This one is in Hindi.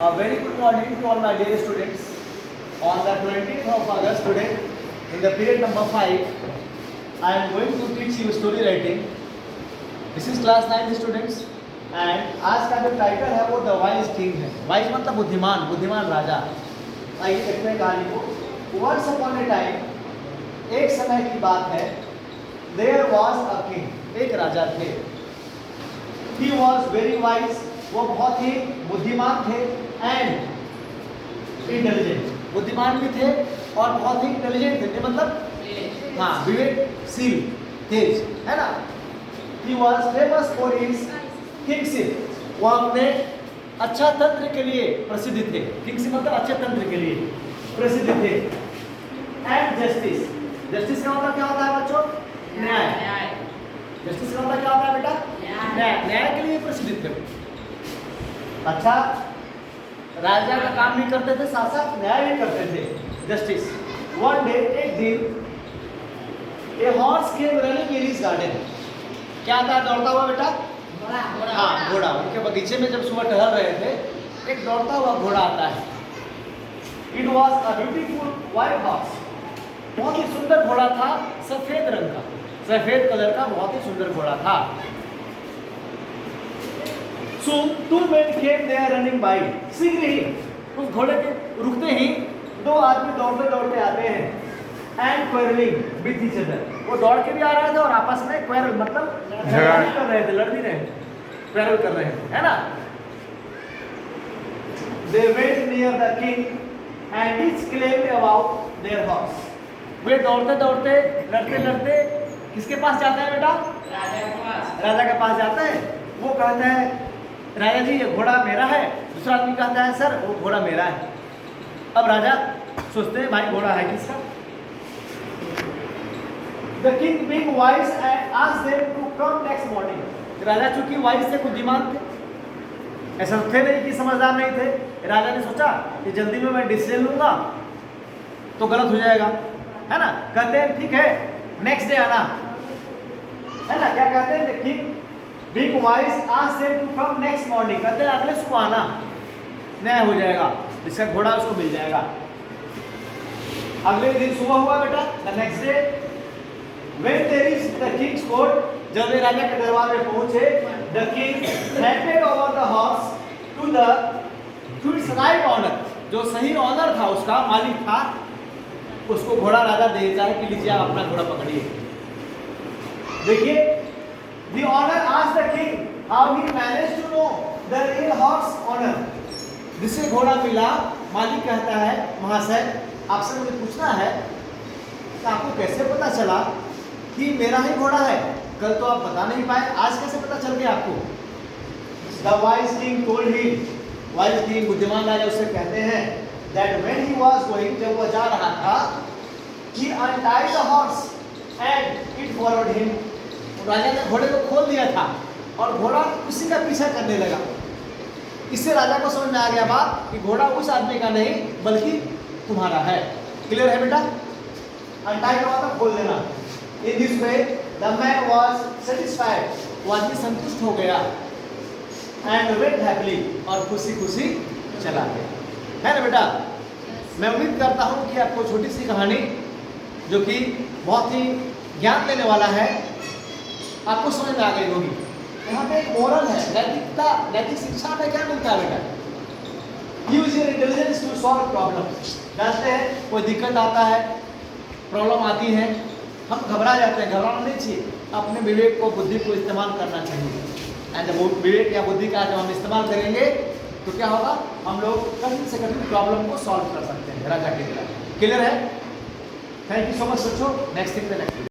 A very good morning to all my dear students. On the 20th of August today, in the period number 5, I am going to teach you story writing. This is class 9 students. And आज का जो टाइटल है वो द वाइज किंग है. वाइज मतलब बुद्धिमान, बुद्धिमान राजा. आइए देखते हैं कहानी को. Once upon a time, एक समय की बात है. There was a king. एक राजा थे. He was very wise. वो बहुत ही बुद्धिमान थे एंड इंटेलिजेंट. बुद्धिमान भी थे और बहुत ही इंटेलिजेंट थे. मतलब हाँ, विवेकशील, तेज, है ना. He was famous for his kingship. वो अपने अच्छा तंत्र के लिए प्रसिद्ध थे. किंगशिप मतलब अच्छे तंत्र के लिए प्रसिद्ध थे. And justice. जस्टिस का मतलब क्या होता है बच्चों? न्याय. जस्टिस का मतलब क्या होता है बेटा? न्याय. न्याय के लिए प्रसिद्ध थे. अच्छा, राजा का काम भी करते थे, साथ साथ न्याय भी करते थे. जस्टिस. वन डे, एक दिन, a horse came running in his garden. क्या था दौड़ता हुआ बेटा? घोड़ा. हाँ, घोड़ा. उनके बगीचे में जब सुबह टहल रहे थे, एक दौड़ता हुआ घोड़ा आता है. It was a beautiful white horse. बहुत ही सुंदर घोड़ा था, सफेद रंग का, सफेद कलर का बहुत ही सुंदर घोड़ा था. So two men came there running by. शीघ्र ही उस घोड़े के रुकते ही दो आदमी दौड़ते दौड़ते आते हैं. And quarreling with each other. वो दौड़ के भी आ रहे थे और आपस में quarrel मतलब झगड़ा कर रहे थे, लड़ भी रहे थे, quarrel कर रहे हैं, है ना. They went near the king and each claimed about their horse. वे दौड़ते दौड़ते लड़ते लड़ते किसके पास जाते हैं बेटा? राजा के पास जाते हैं. वो कहते हैं राजा जी ये घोड़ा मेरा है. दूसरा आदमी कहता है सर वो घोड़ा मेरा है. अब राजा सोचते हैं भाई घोड़ा है किसका. The king being wise and asked them to come next morning. राजा चूंकि वाइज थे, बुद्धिमान थे, ऐसा थे नहीं कि समझदार नहीं थे. राजा ने सोचा कि जल्दी में मैं डिसीजन लूंगा तो गलत हो जाएगा, है ना. कहते हैं ठीक है नेक्स्ट डे आना, है ना. क्या कहते हैं? king being wise asked them to come next morning. कहते हैं अगले सुबह आना, न्याय हो जाएगा, इसका घोड़ा उसको मिल जाएगा. अगले दिन सुबह हुआ बेटा. the next day when they reached the king's court, जब वे राजा के दरबार में पहुंचे, the king handed over the horse to its right owner. जो सही ऑनर था, उसका मालिक था, उसको घोड़ा राजा देता है कि लीजिए आप अपना घोड़ा पकड़िए. देखिए, the owner asked the king how he managed to know the real horse owner. जिसे घोड़ा मिला, मालिक कहता है महाशय आपसे मुझे पूछना है कि आपको कैसे पता चला कि मेरा ही घोड़ा है? कल तो आप बता नहीं पाए, आज कैसे पता चल गया आपको? The wise king told him. wise king बुद्धिमान राजा उससे कहते हैं that when he was going, जब वह जा रहा था, he untied the horse and it followed him. राजा ने घोड़े को खोल दिया था और घोड़ा उसी का पीछा करने लगा. इससे राजा को समझ में आ गया बात कि घोड़ा उस आदमी का नहीं बल्कि तुम्हारा है. क्लियर है बेटा? अनटाई का मतलब खोल देना. In this way the man was satisfied. वो आदमी संतुष्ट हो गया. एंड वेंट हैप्पीली, और खुशी खुशी चला गया. है ना बेटा? मैं उम्मीद करता हूँ कि आपको छोटी सी कहानी जो कि बहुत ही ज्ञान देने वाला है आपको समझ में आ गई होगी. यहाँ पे एक मोरल है, नैतिकता. नैतिक शिक्षा में क्या मिलता है बेटा? Use your intelligence to solve problem. जानते हैं कोई दिक्कत आता है, प्रॉब्लम आती है, हम घबरा जाते हैं. घबराना नहीं चाहिए, अपने विवेक को, बुद्धि को इस्तेमाल करना चाहिए. एंड जब विवेक या बुद्धि का जब हम इस्तेमाल करेंगे तो क्या होगा? हम लोग कठिन से कठिन प्रॉब्लम को सॉल्व कर सकते हैं राजा की तरह. क्लियर है? थैंक यू सो मच बच्चों. नेक्स्ट थिंग पे नेक्स्ट